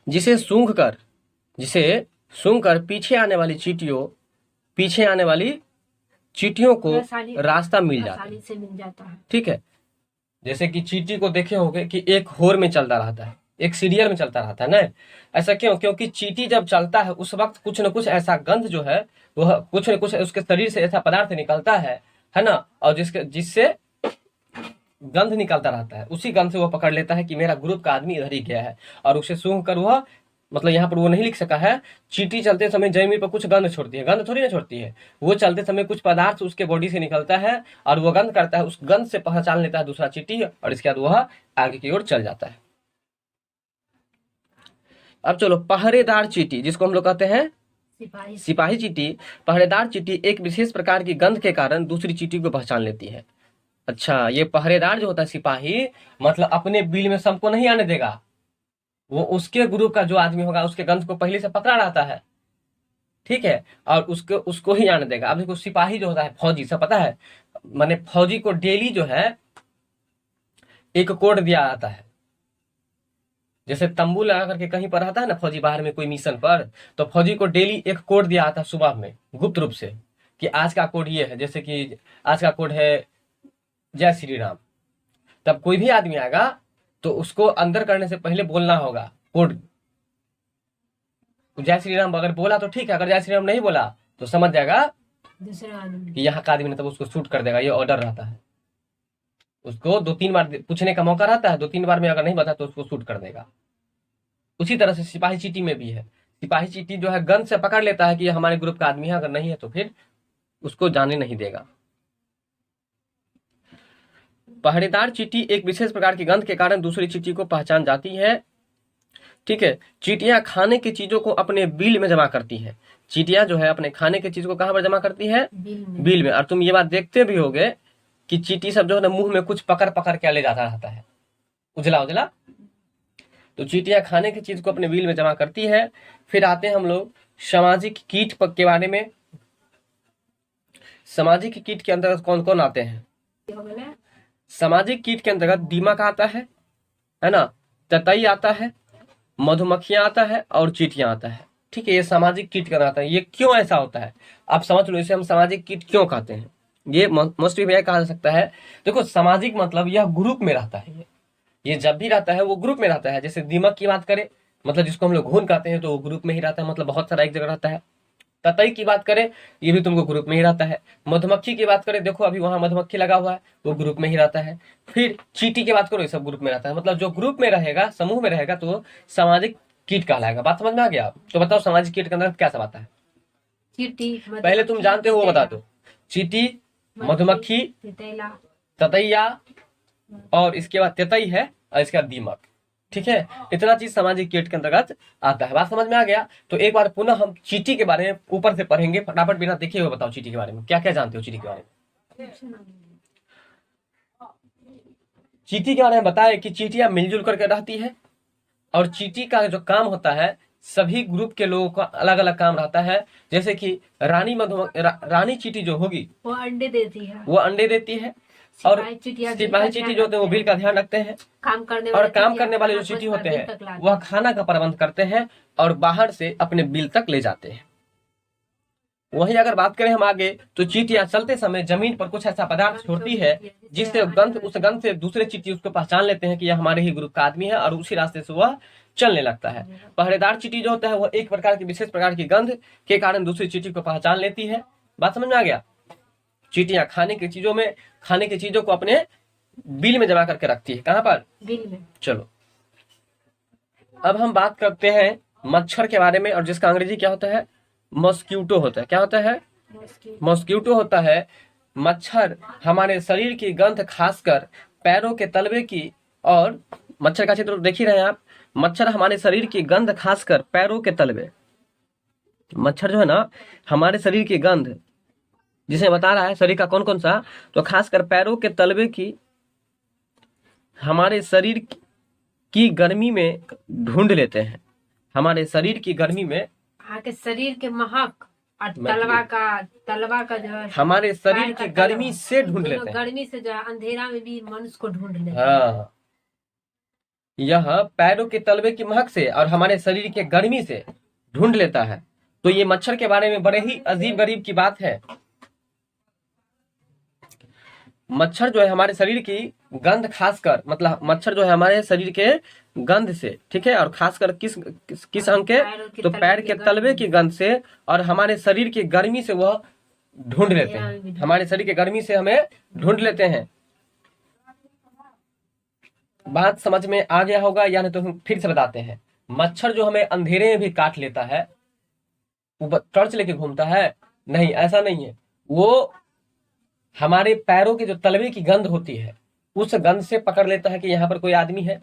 जिसे सूंघकर पीछे आने वाली चींटियों को रास्ता मिल जाता है। ठीक है। जैसे कि चींटी को देखे होंगे कि एक होर में चलता रहता है, एक सीरियल में चलता रहता है ना। ऐसा क्यों? क्योंकि चींटी जब चलता है उस वक्त कुछ न कुछ ऐसा गंध जो है, वह कुछ न कुछ उसके शरीर से ऐसा पदार्थ निकलता है ना, और जिससे गंध निकलता रहता है। उसी गंध से वो पकड़ लेता है कि मेरा ग्रुप का आदमी इधर ही गया है, और उसे सूंघ कर वह, मतलब यहाँ पर वो नहीं लिख सका है, चींटी चलते समय जमीन पर कुछ गंध छोड़ती है। गंध थोड़ी ना छोड़ती है, वो चलते समय कुछ पदार्थ उसके बॉडी से निकलता है और वो गंध करता है। उस गंध से पहचान लेता है दूसरा चींटी, और इसके बाद वह आगे की ओर चल जाता है। अब चलो, पहरेदार चींटी, जिसको हम लोग कहते हैं सिपाही चींटी। पहरेदार चींटी एक विशेष प्रकार की गंध के कारण दूसरी चींटी को पहचान लेती है। अच्छा, ये पहरेदार जो होता है सिपाही, मतलब अपने बिल में सबको नहीं आने देगा। वो उसके ग्रुप का जो आदमी होगा उसके गंध को पहले से पकड़ा रहता है, ठीक है, और उसको ही आने देगा। अब देखो, सिपाही जो होता है फौजी, सब पता है, माने फौजी को डेली जो है एक कोड दिया जाता है। जैसे तंबू लगा करके कहीं पर रहता है ना फौजी, बाहर में कोई मिशन पर, तो फौजी को डेली एक कोड दिया जाता है सुबह में गुप्त रूप से, कि आज का कोड ये है। जैसे कि आज का कोड है जय श्री राम। तब कोई भी आदमी आएगा तो उसको अंदर करने से पहले बोलना होगा कोड, जय श्री राम। अगर बोला तो ठीक है, अगर जय श्री राम नहीं बोला तो समझ जाएगा दूसरा आदमी कि यहाँ का आदमी, तब उसको शूट कर देगा। ये ऑर्डर रहता है। उसको 2-3 बार पूछने का मौका रहता है, 2-3 बार में अगर नहीं बता तो उसको शूट कर देगा। उसी तरह से सिपाही चींटी में भी है। सिपाही चींटी जो है गन से पकड़ लेता है कि हमारे ग्रुप का आदमी है, अगर नहीं है तो फिर उसको जाने नहीं देगा। पहरेदार चींटी एक विशेष प्रकार की गंध के कारण दूसरी चींटी को पहचान जाती है। ठीक है। चींटियां खाने की चीजों को अपने बिल में जमा करती है। चींटियां जो है अपने खाने की चीज को कहां पर जमा करती है? बिल में। और तुम ये बात देखते भी होगे कि चींटी सब जो है ना मुंह में कुछ पकड़ पकड़ के ले जाता रहता है, उजला उजला। तो चींटियां खाने की चीज को अपने बिल में जमा करती है। फिर आते हैं हम लोग सामाजिक कीट के बारे में। सामाजिक कीट के अंतर्गत कौन कौन आते हैं? सामाजिक कीट के अंतर्गत दीमक आता है ना, ततई आता है, मधुमक्खियां आता है और चींटियां आता है। ठीक है, ये सामाजिक कीट कहलाता है। ये क्यों ऐसा होता है आप समझ लो, इसे हम सामाजिक कीट क्यों कहते हैं। ये मोस्ट भी कहा जा सकता है। देखो, सामाजिक मतलब यह ग्रुप में रहता है। ये जब भी रहता है वो ग्रुप में रहता है। जैसे दीमक की बात करें, मतलब जिसको हम लोग घुन कहते हैं, तो वो ग्रुप में ही रहता है, मतलब बहुत सारा एक जगह रहता है। ततई की बात करें, ये भी तुमको ग्रुप में ही रहता है। मधुमक्खी की बात करें, देखो अभी वहां मधुमक्खी लगा हुआ है, वो ग्रुप में ही रहता है। फिर चींटी की बात करो, ये सब ग्रुप में रहता है। मतलब जो ग्रुप में रहेगा, समूह में रहेगा, तो सामाजिक कीट कहलाएगा। बात समझ में आ गया? तो बताओ सामाजिक कीट के अंदर क्या सब आता है? चींटी, पहले तुम जानते हो वो बता दो। चींटी, मधुमक्खी, तितैला, ततैया, और इसके बाद तेतई है, और इसके बाद दीमक। ठीक है, इतना चीज सामाजिक कीट के अंतर्गत आता है। बात समझ में आ गया? तो एक बार पुनः हम चींटी के बारे में ऊपर से पढ़ेंगे, फटाफट बिना देखे हुए बताओ चींटी के बारे में क्या क्या जानते हो। चींटी के बारे में, चींटी के बारे में बताए कि चींटियां मिलजुल करके रहती है, और चींटी का जो काम होता है, सभी ग्रुप के लोगों का अलग अलग काम रहता है। जैसे कि रानी चींटी जो होगी, वो अंडे देती है, वो अंडे देती है, और सिपाही चींटी जो होते हैं वो बिल का ध्यान रखते हैं, और काम करने वाले जो चींटी होते हैं वह खाना का प्रबंध करते हैं और बाहर से अपने बिल तक ले जाते हैं। वहीं अगर बात करें हम आगे, तो चींटियां चलते समय जमीन पर कुछ ऐसा पदार्थ छोड़ती है जिससे उस गंध से दूसरे चींटी उसको पहचान लेते हैं कि यह हमारे ही ग्रुप का आदमी है, और उसी रास्ते से वह चलने लगता है। पहरेदार चींटी जो होता है वह एक प्रकार की विशेष प्रकार की गंध के कारण दूसरी चींटी को पहचान लेती है। बात समझ में आ गया? चींटियां खाने की चीजों को अपने बिल में जमा करके रखती है। कहां पर? बिल में। चलो अब हम बात करते हैं मच्छर के बारे में, और जिसका अंग्रेजी क्या होता है? मॉस्क्यूटो होता है। क्या होता है? मॉस्क्यूटो होता है। मच्छर हमारे शरीर की गंध खासकर पैरों के तलवे की, और मच्छर का चित्र देख ही रहे हैं आप। मच्छर हमारे शरीर की गंध खासकर पैरों के तलवे, मच्छर जो है ना हमारे शरीर की गंध, जिसे बता रहा है शरीर का कौन कौन सा, तो खासकर पैरों के तलवे की, हमारे शरीर की गर्मी में ढूंढ लेते हैं। हमारे शरीर की गर्मी में, आके शरीर के महक और तलवा का जो है हमारे शरीर की गर्मी से ढूंढ लेते हैं। गर्मी से जो है अंधेरा में भी मनुष्य को ढूंढ लेते हैं। हाँ, यह पैरों के तलवे की महक से और हमारे शरीर के गर्मी से ढूंढ लेता है। तो ये मच्छर के बारे में बड़े ही अजीब गरीब की बात है। मच्छर जो है हमारे शरीर की गंध खासकर, मतलब मच्छर जो है हमारे शरीर के गंध से, ठीक है, और खासकर किस अंग के? तो पैर के तलवे की गंध से और हमारे शरीर की गर्मी से वह ढूंढ लेते हैं। हमारे शरीर के गर्मी से हमें ढूंढ लेते हैं। बात समझ में आ गया होगा या नहीं? तो हम फिर से बताते हैं। मच्छर जो हमें अंधेरे में भी काट लेता है, वो टॉर्च लेके घूमता है? नहीं, ऐसा नहीं है। वो हमारे पैरों के जो तलवे की गंध होती है, उस गंध से पकड़ लेता है कि यहाँ पर कोई आदमी है।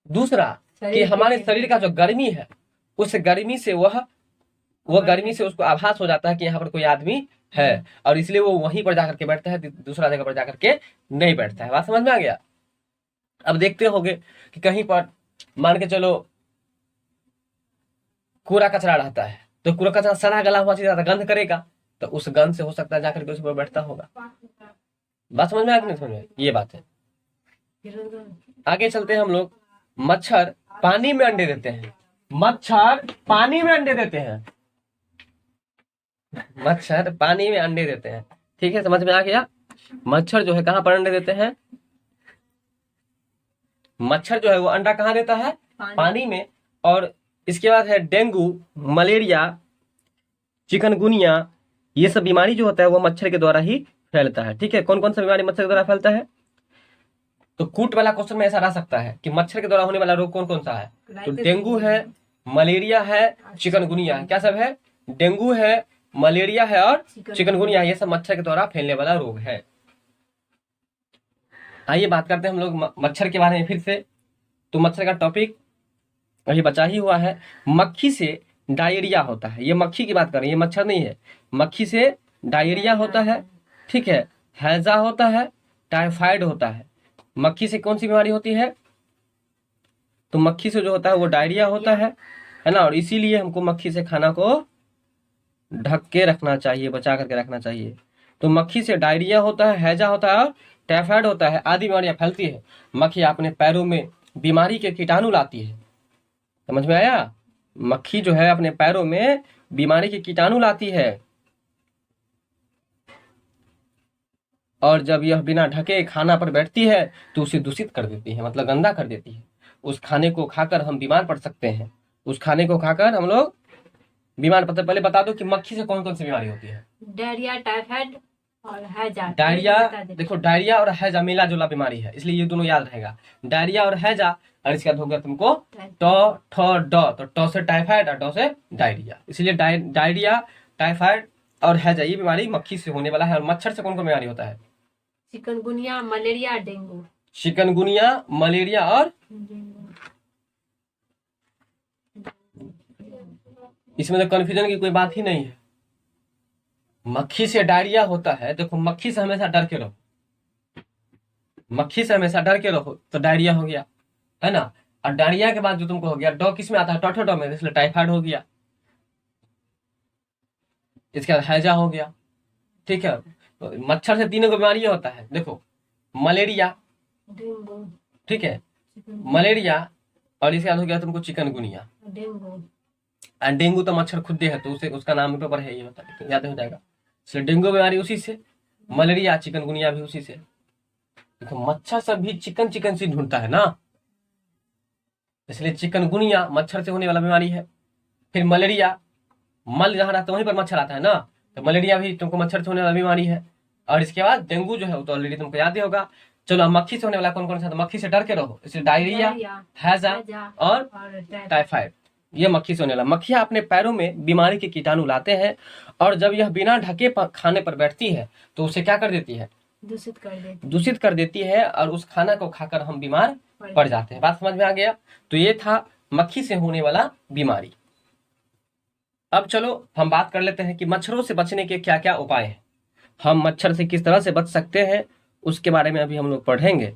दूसरा कि हमारे शरीर का जो गर्मी है, उस गर्मी से वह गर्मी से उसको आभास हो जाता है कि यहाँ पर कोई आदमी है, और इसलिए वो वहीं पर जाकर के बैठता है, दूसरा जगह पर जाकर के नहीं बैठता है। बात समझ में आ गया? अब देखते होंगे कि कहीं पर मान के चलो कूड़ा कचरा रहता है, तो कूड़ा कचरा सड़ा गला हुआ चीज गंध करेगा, तो उस गंध से हो सकता है जाकर के उस पर बैठता होगा। बात समझ में आ गई? नहीं समझ में? ये बात है। आगे चलते हैं हम लोग। मच्छर पानी में अंडे देते हैं। मच्छर पानी में अंडे देते हैं। मच्छर पानी में अंडे देते हैं। ठीक है, समझ में आ गया? मच्छर जो है कहां पर अंडे देते हैं? मच्छर जो है वो अंडा कहां देता है? पानी में। और इसके बाद है डेंगू, मलेरिया, चिकनगुनिया, ये सब बीमारी जो होता है वो मच्छर के द्वारा ही फैलता है। ठीक है, कौन कौन सा बीमारी मच्छर के द्वारा फैलता है? तो कूट वाला क्वेश्चन में ऐसा रह सकता है कि मच्छर के द्वारा होने वाला रोग कौन कौन सा है? तो डेंगू है, मलेरिया है, चिकनगुनिया है। क्या सब है? डेंगू है, मलेरिया है और चिकनगुनिया, ये सब मच्छर के द्वारा फैलने वाला रोग है। आइए बात करते हैं हम लोग मच्छर के बारे में फिर से। तो मच्छर का टॉपिक अभी बचा ही हुआ है। मक्खी से डायरिया होता है। ये मक्खी की बात कर रहे हैं, ये मच्छर नहीं है। मक्खी से डायरिया होता है, ठीक है, हैजा होता है, टाइफाइड होता है। मक्खी से कौन सी बीमारी होती है? तो मक्खी से जो होता है वो डायरिया होता है ना, और इसीलिए हमको मक्खी से खाना को ढक के रखना चाहिए, बचा करके रखना चाहिए। तो मक्खी से डायरिया होता है, हैजा होता है और टाइफाइड होता है, आदि बीमारियां फैलती है। मक्खी अपने पैरों में बीमारी के कीटाणु लाती है। समझ में आया? मक्खी जो है अपने पैरों में बीमारी के कीटाणु लाती है, और जब यह बिना ढके खाना पर बैठती है तो उसे दूषित कर देती है, मतलब गंदा कर देती है। उस खाने को खाकर हम बीमार पड़ सकते हैं। उस खाने को खाकर हम लोग बीमार पहले बता दो कि मक्खी से कौन कौन सी बीमारी होती है। डायरिया, टाइफाइड और हैजा। डायरिया, बता देते देखो डायरिया और हैजा मिला जुला बीमारी है, इसलिए ये दोनों याद रहेगा, डायरिया और हैजा। और इसके बाद हो गया तुमको टो ठो डो, तो टो से टाइफाइड और डो से डायरिया, इसलिए डायरिया, टाइफाइड और हैजा ये बीमारी मक्खी से होने वाला है। और मच्छर से कौन कौन बीमारी होता है? Chikungunya, malaria, dengue. Chikungunya, malaria और इसमें तो कन्फ्यूजन की कोई बात ही नहीं है। मक्खी से डायरिया होता है, देखो मक्खी से हमेशा डर के रहो, मक्खी से हमेशा डर के रहो तो डायरिया हो गया, है ना। और डायरिया के बाद जो तुमको हो गया, डॉ किस में आता है? टोठो डॉ में, इसलिए टाइफाइड हो गया। इसके बाद हैजा हो गया, ठीक है। तो मच्छर से तीनों को बीमारी होता है, देखो मलेरिया, डेंगू, ठीक है, मलेरिया, और इसके बाद हो गया तुमको चिकनगुनिया। डेंगू, डेंगू तो मच्छर खुद है, तो उसे उसका नाम पेपर है, ये होता है, याद हो जाएगा। इसलिए डेंगू बीमारी उसी से, मलेरिया चिकनगुनिया भी उसी से। देखो मच्छर सब भी चिकन चिकन सी ढूंढता है ना, इसलिए चिकनगुनिया मच्छर से होने वाला बीमारी है। फिर मलेरिया, मल जहाँ रहता है वहीं पर मच्छर आता है ना, तो मलेरिया भी तुमको मच्छर से होने वाला बीमारी है। और इसके बाद डेंगू जो है वो तो ऑलरेडी तुमको याद ही होगा। चलो अब मक्खी से होने वाला कौन कौन सा? तो मक्खी से डर के रहो, इसलिए डायरिया, हैजा और टाइफाइड, ये मक्खी से होने वाला। मक्खियां अपने पैरों में बीमारी के कीटाणु लाते हैं, और जब यह बिना ढके खाने पर बैठती है तो उसे क्या कर देती है? दूषित कर देती है, और उस खाना को खाकर हम बीमार पड़ जाते हैं। बात समझ में आ गया? तो ये था मक्खी से होने वाला बीमारी। अब चलो हम बात कर लेते हैं कि मच्छरों से बचने के क्या क्या उपाय हैं, हम मच्छर से किस तरह से बच सकते हैं, उसके बारे में अभी हम लोग पढ़ेंगे।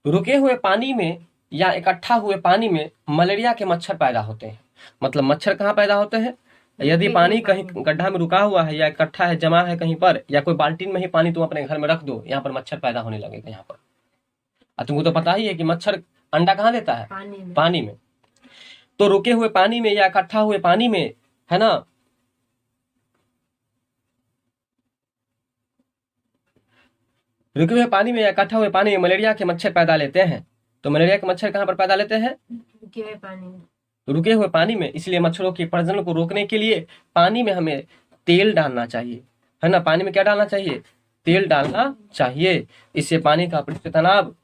रुके हुए पानी में या इकट्ठा हुए पानी में मलेरिया के मच्छर पैदा होते हैं। मतलब मच्छर कहाँ पैदा होते हैं? यदि पानी कहीं गड्ढा में रुका हुआ है या इकट्ठा है, जमा है कहीं पर, या कोई बाल्टीन में ही पानी तुम अपने घर में रख दो, यहाँ पर मच्छर पैदा होने लगेगा यहाँ पर। तुमको तो पता ही है कि मच्छर अंडा कहाँ देता है? पानी में। तो रुके हुए पानी में या इकट्ठा हुए पानी में, है ना, रुके हुए पानी में या इकट्ठा हुए पानी में मलेरिया के मच्छर पैदा लेते हैं। तो मलेरिया के मच्छर कहाँ पर पैदा लेते हैं? रुके हुए पानी में। इसलिए मच्छरों के प्रजनन को रोकने के लिए पानी में हमें तेल डालना चाहिए, है ना। पानी में क्या डालना चाहिए? तेल डालना चाहिए। इससे पानी का पृष्ठ तनाव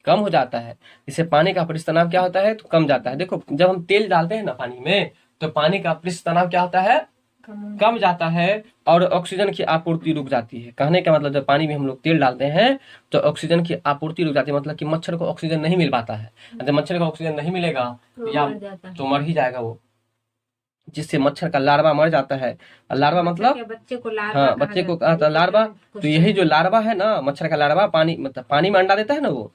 कम हो जाता है। इससे पानी का पृष्ठ तनाव क्या होता है? तो कम जाता है। देखो जब हम तेल डालते हैं ना पानी में, तो पानी का पृष्ठ तनाव क्या होता है? कम जाता है, और ऑक्सीजन की आपूर्ति रुक जाती है। कहने का मतलब जब पानी में हम लोग तेल डालते हैं तो ऑक्सीजन की आपूर्ति रुक जाती है, मतलब कि मच्छर को ऑक्सीजन नहीं मिल पाता है। जब मच्छर को ऑक्सीजन नहीं मिलेगा तो मर ही जाएगा वो, जिससे मच्छर का लार्वा मर जाता है। लार्वा मतलब बच्चे को लार्वा, हाँ, बच्चे को कहा था लार्वा। तो यही जो लार्वा है ना, मच्छर का लार्वा, पानी मतलब पानी में अंडा देता है ना, वो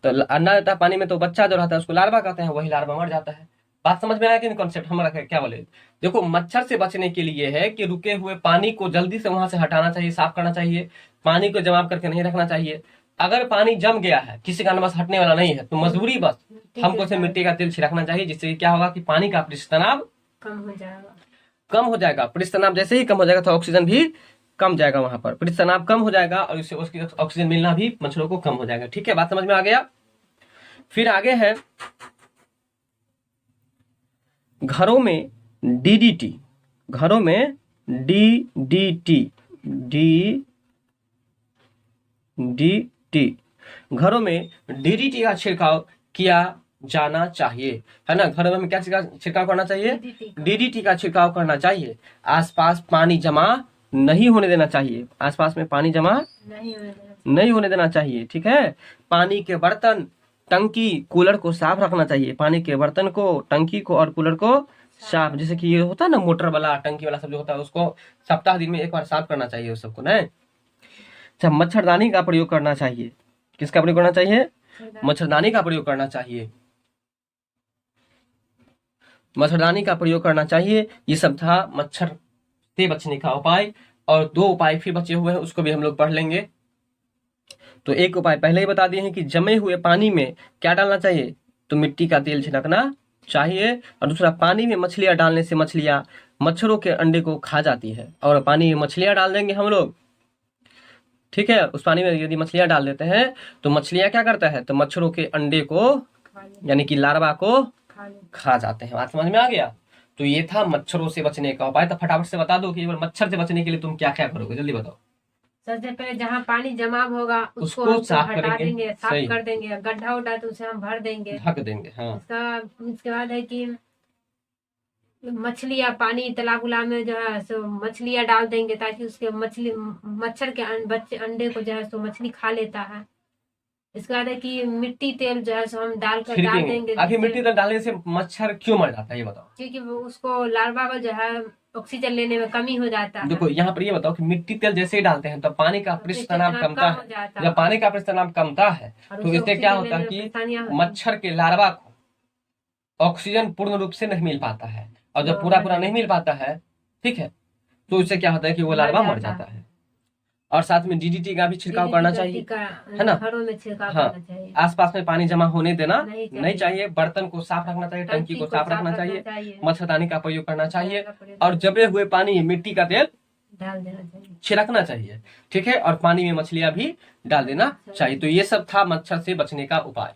तो अंडा देता है पानी में, तो बच्चा जो रहता है उसको लार्वा कहते हैं, वही लार्वा मर जाता है। बात समझ में आया कि नहीं? कॉन्सेप्ट हमारा क्या बोले? देखो मच्छर से बचने के लिए है कि रुके हुए पानी को जल्दी से वहां से हटाना चाहिए, साफ करना चाहिए, पानी को जमा करके नहीं रखना चाहिए। अगर पानी जम गया है, किसी कारण बस हटने वाला नहीं है, तो मजबूरी बस हमको से मिट्टी का तेल छिड़कना चाहिए, जिससे क्या होगा कि पानी का पृष्ठ तनाव कम हो जाएगा। पृष्ठ तनाव जैसे ही कम हो जाएगा तो ऑक्सीजन भी कम जाएगा, वहां पर पृष्ठ तनाव कम हो जाएगा, और इससे उसकी ऑक्सीजन मिलना भी मच्छरों को कम हो जाएगा। ठीक है, बात समझ में आ गया? फिर आगे है घरों में डीडीटी, घरों में डीडीटी, घरों में डीडीटी का छिड़काव किया जाना चाहिए, है ना। घरों में हमें क्या छिड़काव करना चाहिए? डीडीटी का छिड़काव करना चाहिए। आसपास पानी जमा नहीं होने देना चाहिए, आसपास में पानी जमा नहीं होने देना चाहिए। ठीक है, पानी के बर्तन, टंकी, कूलर को साफ रखना चाहिए। पानी के बर्तन को, टंकी को और कूलर को साफ, जैसे कि ये होता है ना मोटर वाला, टंकी वाला सब जो होता है, उसको सप्ताह दिन में एक बार साफ करना चाहिए उस सबको, नहीं। अच्छा, मच्छरदानी का प्रयोग करना चाहिए। किसका प्रयोग करना चाहिए? मच्छरदानी का प्रयोग करना चाहिए, मच्छरदानी का प्रयोग करना चाहिए। ये सब था मच्छर से बचने का उपाय। और 2 उपाय फिर बचे हुए हैं, उसको भी हम लोग पढ़ लेंगे। तो एक उपाय पहले ही बता दिए हैं कि जमे हुए पानी में क्या डालना चाहिए? तो मिट्टी का तेल छिड़कना चाहिए। और दूसरा, पानी में मछलियां डालने से मछलियां मच्छरों के अंडे को खा जाती है, और पानी में मछलियां डाल देंगे हम लोग, ठीक है। उस पानी में यदि मछलियां डाल देते हैं तो मछलियां क्या करता है? तो मच्छरों के अंडे को, यानी कि लार्वा को खा जाते हैं। बात समझ में आ गया? तो ये था मच्छरों से बचने का उपाय। तो फटाफट से बता दो कि मच्छर से बचने के लिए तुम क्या क्या करोगे, जल्दी बताओ। सबसे पहले जहाँ पानी जमा होगा उसको उसको हम साफ हटा करेंगे, देंगे, साफ सही, कर देंगे। गड्ढा उड्ढा तो उसे हम भर देंगे, ढक देंगे, हाँ। इसके बाद है कि मछलियाँ पानी तालाब उलाब में जो है सो मछलियाँ डाल देंगे, ताकि उसके मच्छर के बच्चे अंडे को जो है सो मछली खा लेता है। इसके बाद है कि मिट्टी तेल जो है सो हम डाल छिड़केंगे। देंगे। आखिर मिट्टी तेल डालने से मच्छर क्यों मर जाता है, ये बताओ। क्योंकि उसको लार्वा को जो है ऑक्सीजन लेने में कमी हो जाता है। देखो यहाँ पर ये बताओ कि मिट्टी तेल जैसे ही डालते हैं तो पानी का पृष्ठ तनाव कमता है। जब पानी का पृष्ठ तनाव कमता है तो इससे क्या होता है कि मच्छर के लार्वा को ऑक्सीजन पूर्ण रूप से नहीं मिल पाता है, और जब पूरा नहीं मिल पाता है, ठीक है, तो इससे क्या होता है कि वो लार्वा मर जाता है। और साथ में डीडीटी का भी छिड़काव करना चाहिए, है ना। घरों में छिड़काव हाँ, करना चाहिए। आसपास में पानी जमा होने देना नहीं चाहिए। बर्तन को साफ रखना चाहिए, टंकी को साफ रखना चाहिए, मच्छरदानी का प्रयोग करना चाहिए, और जमे हुए पानी में मिट्टी का तेल डाल देना चाहिए, छिड़कना चाहिए, ठीक है, और पानी में मछलियां भी डाल देना चाहिए। तो ये सब था मच्छर से बचने का उपाय।